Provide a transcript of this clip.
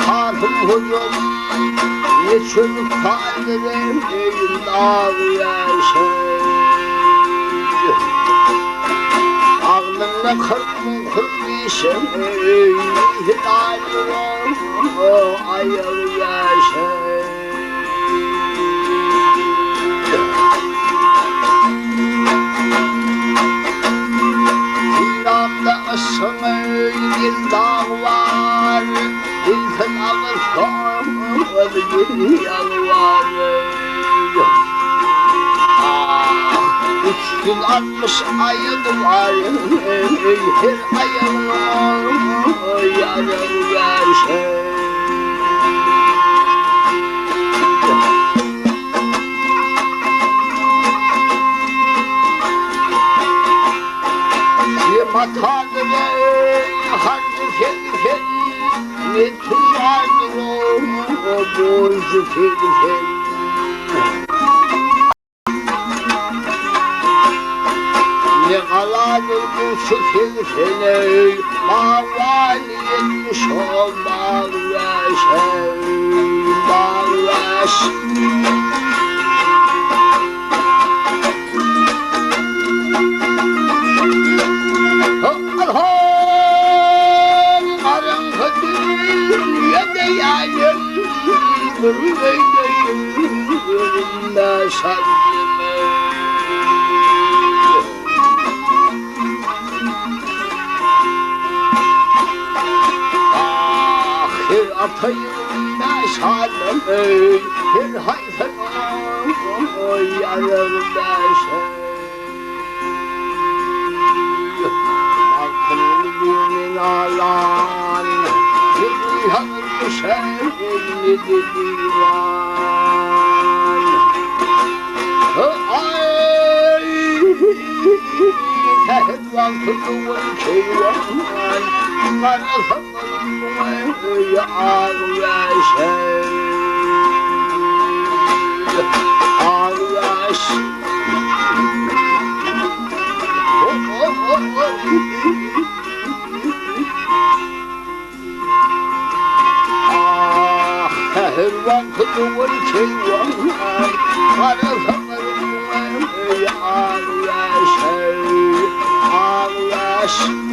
Hanım hocam ne çocuk tanerim dağ yaşay. Ağlına kırmışım hilalım ayıl yaşay. İran'da ısını bir dağ var, İlkin ağızdan bir yalvar. 360 ayın var, her ayın yarım yaşay. Matanı harcı felfen ne tuzadır o borcu felfen. Ne kaladır bu su felfene mavali etmiş o bağlaşay bağlaş. Ahir atayım meşalım bir hayfın yarım meşal. Bakın birinin alan bir yanır düşerli divan. Ay tehvan tutuğun keyvan karasının ağır yaşay ağır yaş. Tehvan tutuğun keyvan karasının ağır yaşay ağır yaş.